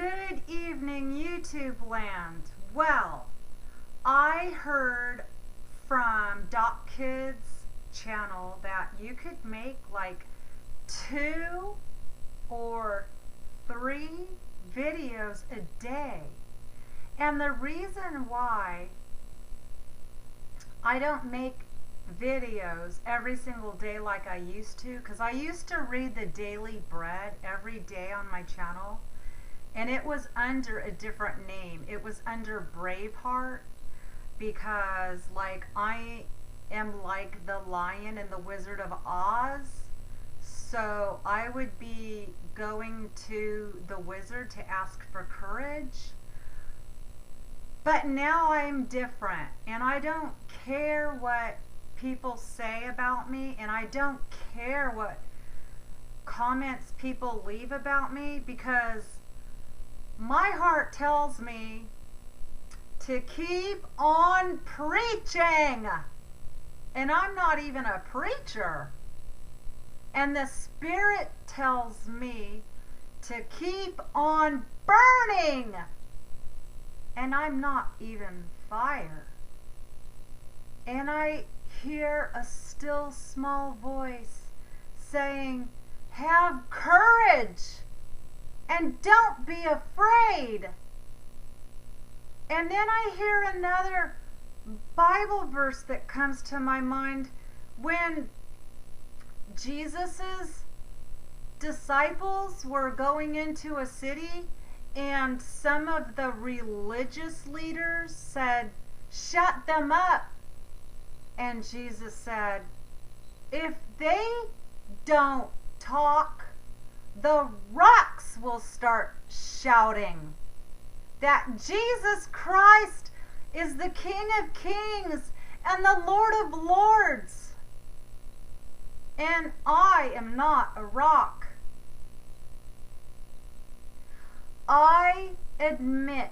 Good evening, YouTube land. Well, I heard from Doc Kid's channel that you could make like 2 or 3 videos a day. And the reason why I don't make videos every single day like I used to, because I used to read the Daily Bread every day on my channel, and it was under a different name. It was under Braveheart, because like I am like the Lion and the Wizard of Oz, so I would be going to the wizard to ask for courage. But now I'm different, and I don't care what people say about me, and I don't care what comments people leave about me, because my heart tells me to keep on preaching, and I'm not even a preacher. And the Spirit tells me to keep on burning, and I'm not even fire. And I hear a still small voice saying, have courage and don't be afraid. And then I hear another Bible verse that comes to my mind when Jesus's disciples were going into a city, and some of the religious leaders said, shut them up. And Jesus said, if they don't talk, the rocks will start shouting that Jesus Christ is the King of Kings and the Lord of Lords. And I am not a rock. I admit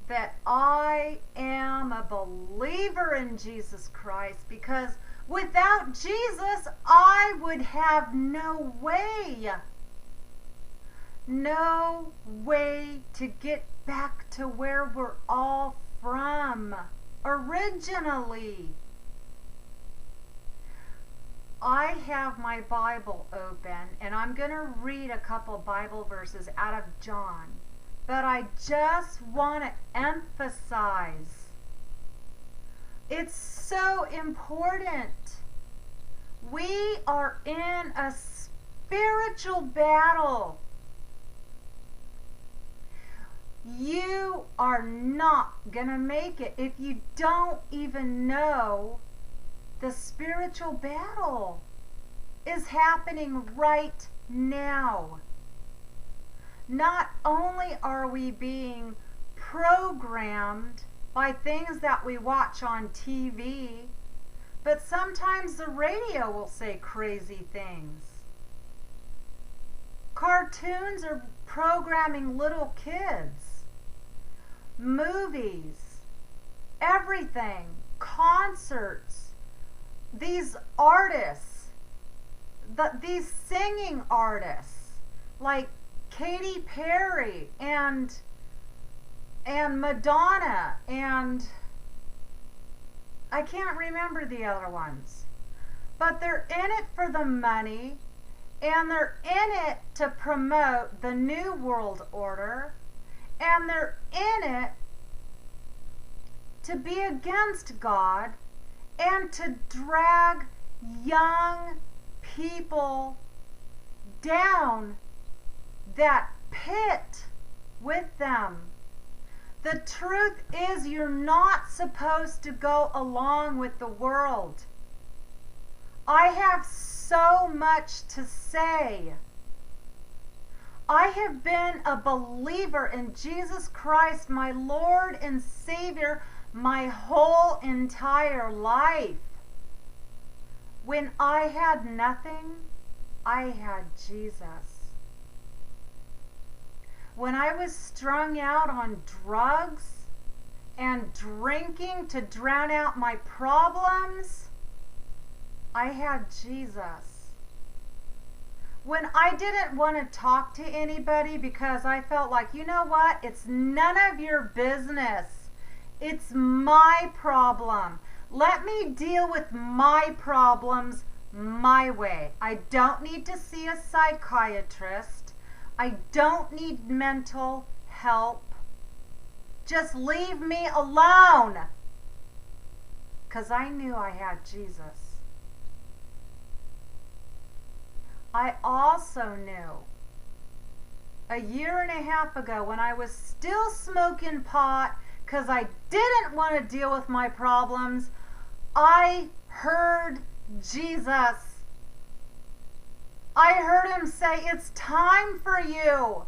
that I am a believer in Jesus Christ, because without Jesus I would have no way to get back to where we're all from originally. I have my Bible open, and I'm going to read a couple Bible verses out of John. But I just want to emphasize, it's so important. We are in a spiritual battle. You are not going to make it if you don't even know the spiritual battle is happening right now. Not only are we being programmed by things that we watch on TV, but sometimes the radio will say crazy things. Cartoons are programming little kids. Movies, everything, concerts, these artists, these singing artists like Katy Perry and Madonna, and I can't remember the other ones, but they're in it for the money, and they're in it to promote the New World Order, and they're in it to be against God and to drag young people down that pit with them. The truth is, you're not supposed to go along with the world. I have so much to say. I have been a believer in Jesus Christ, my Lord and Savior, my whole entire life. When I had nothing, I had Jesus. When I was strung out on drugs and drinking to drown out my problems, I had Jesus. when I didn't want to talk to anybody because I felt like, you know what? It's none of your business. It's my problem. Let me deal with my problems my way. I don't need to see a psychiatrist. I don't need mental help. Just leave me alone. Because I knew I had Jesus. I also knew a year and a half ago when I was still smoking pot because I didn't want to deal with my problems, I heard Jesus. I heard him say, it's time for you.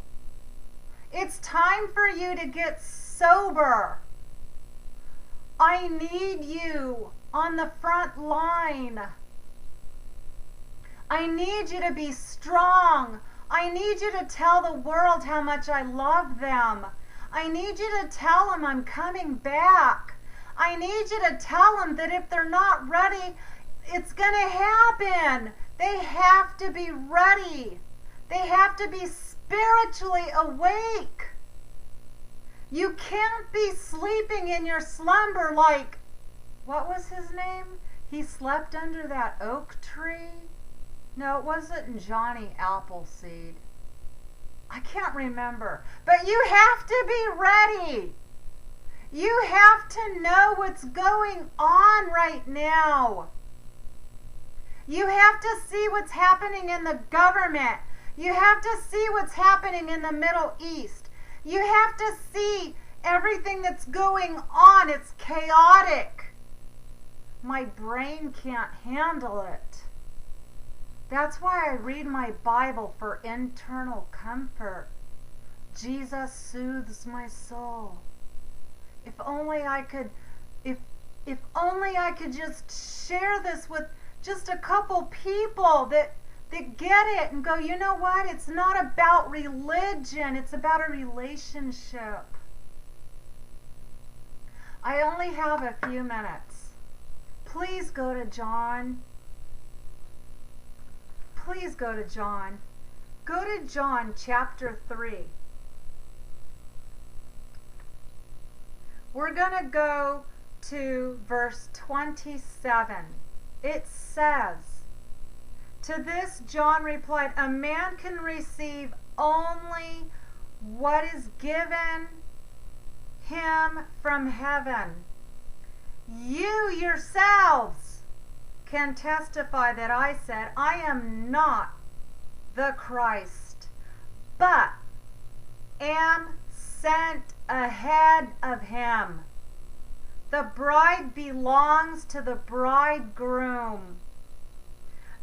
It's time for you to get sober. I need you on the front line. I need you to be strong. I need you to tell the world how much I love them. I need you to tell them I'm coming back. I need you to tell them that if they're not ready, it's going to happen. They have to be ready. They have to be spiritually awake. You can't be sleeping in your slumber like, what was his name? He slept under that oak tree? No, it wasn't Johnny Appleseed. I can't remember. But you have to be ready. You have to know what's going on right now. You have to see what's happening in the government. You have to see what's happening in the Middle East. You have to see everything that's going on. It's chaotic. My brain can't handle it. That's why I read my Bible for internal comfort. Jesus soothes my soul. If only I could just share this with just a couple people that get it and go, you know what? It's not about religion. It's about a relationship. I only have a few minutes. Please go to John. Please go to John. Go to John chapter 3. We're going to go to verse 27. It says, to this John replied, a man can receive only what is given him from heaven. You yourselves can testify that I said, I am not the Christ, but am sent ahead of him. The bride belongs to the bridegroom.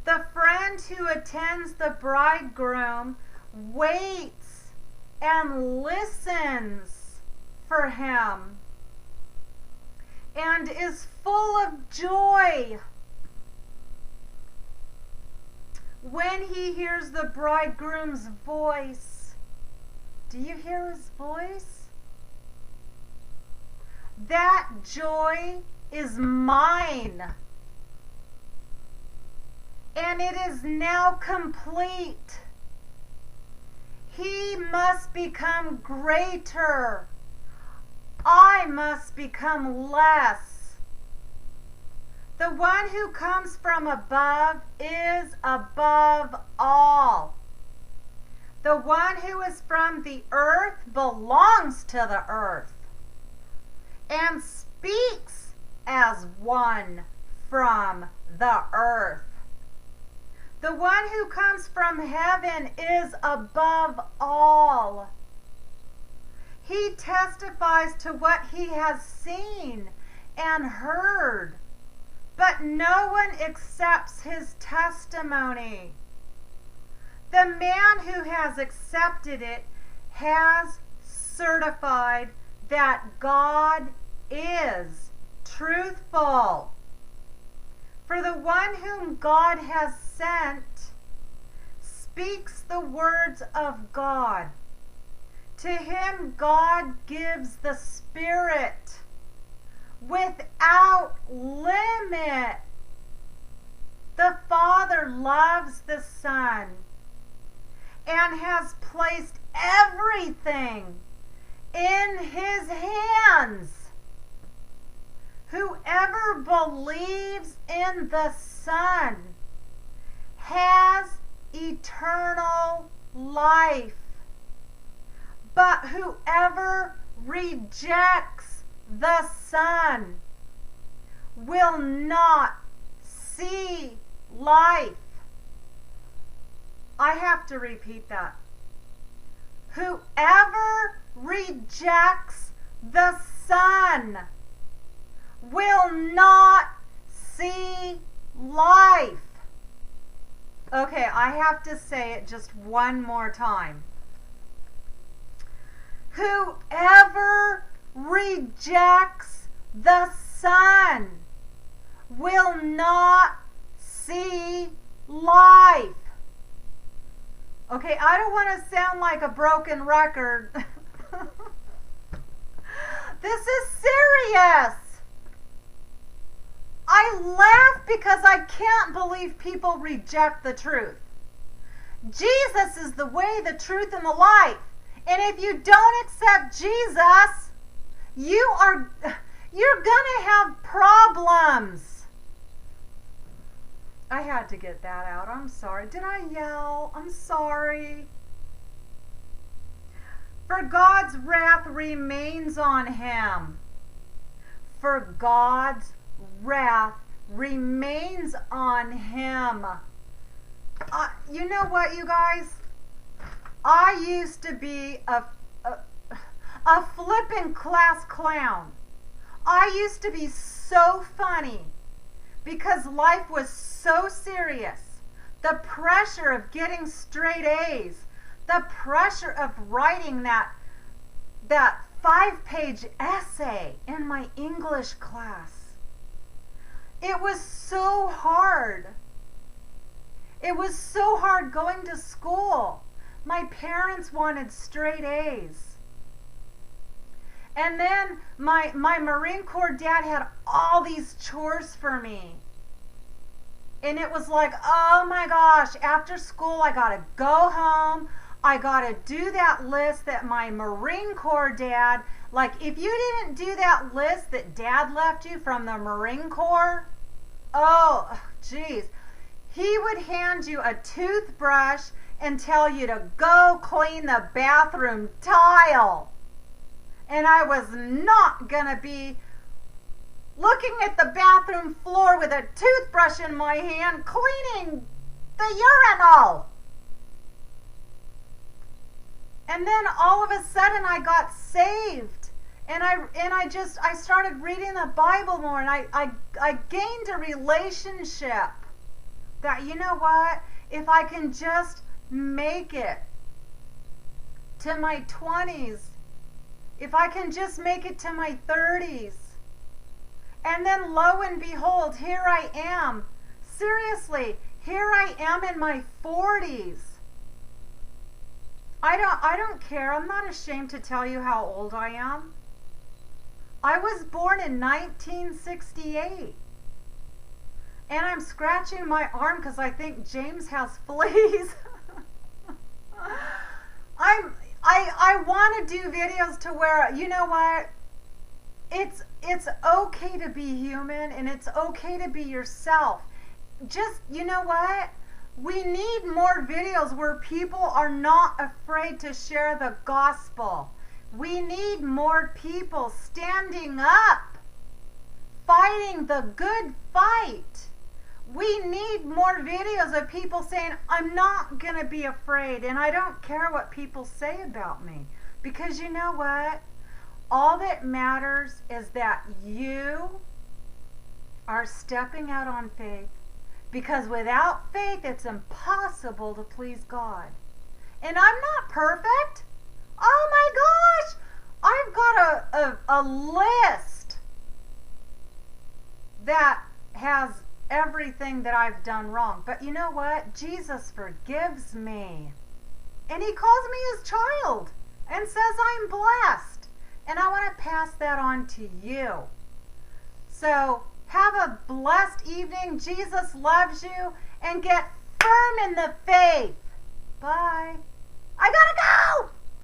The friend who attends the bridegroom waits and listens for him and is full of joy when he hears the bridegroom's voice. Do you hear his voice? That joy is mine, and it is now complete. He must become greater. I must become less. The one who comes from above is above all. The one who is from the earth belongs to the earth and speaks as one from the earth. The one who comes from heaven is above all. He testifies to what he has seen and heard, but no one accepts his testimony. The man who has accepted it has certified that God is truthful. For the one whom God has sent speaks the words of God. To him God gives the Spirit without limit. The Father loves the Son and has placed everything in his hands. Whoever believes in the Son has eternal life. But whoever rejects the Son will not see life. I have to repeat that. Whoever rejects the Son will not see life. Okay, I have to say it just one more time. Whoever rejects the Son will not see life. Okay, I don't want to sound like a broken record. This is serious. I laugh because I can't believe people reject the truth. Jesus is the way, the truth, and the life. And if you don't accept Jesus, you're gonna have problems. I had to get that out. I'm sorry. Did I yell? I'm sorry. For God's wrath remains on him. For God's wrath remains on him. You know what, you guys? I used to be a flippin' class clown. I used to be so funny because life was so serious. The pressure of getting straight A's, the pressure of writing that 5-page essay in my English class. It was so hard. It was so hard going to school. My parents wanted straight A's. And then my Marine Corps dad had all these chores for me. And it was like, oh my gosh, after school I gotta go home. I gotta do that list that my Marine Corps dad, like if you didn't do that list that dad left you from the Marine Corps, oh geez, he would hand you a toothbrush and tell you to go clean the bathroom tile. And I was not gonna be looking at the bathroom floor with a toothbrush in my hand cleaning the urinal. And then all of a sudden I got saved, and I started reading the Bible more, and I gained a relationship that, you know what, if I can just make it to my 20s, if I can just make it to my 30s, and then lo and behold, here I am. Seriously, here I am in my 40s. I don't care. I'm not ashamed to tell you how old I am. I was born in 1968. And I'm scratching my arm because I think James has fleas. I want to do videos to where, you know what? It's okay to be human, and it's okay to be yourself. Just, you know what? We need more videos where people are not afraid to share the gospel. We need more people standing up, fighting the good fight. We need more videos of people saying, I'm not going to be afraid, and I don't care what people say about me. Because you know what? All that matters is that you are stepping out on faith. Because without faith, it's impossible to please God. And I'm not perfect. Oh my gosh! I've got a list that has everything that I've done wrong. But you know what? Jesus forgives me. And he calls me his child and says I'm blessed. And I want to pass that on to you. So, have a blessed evening. Jesus loves you. And get firm in the faith. Bye.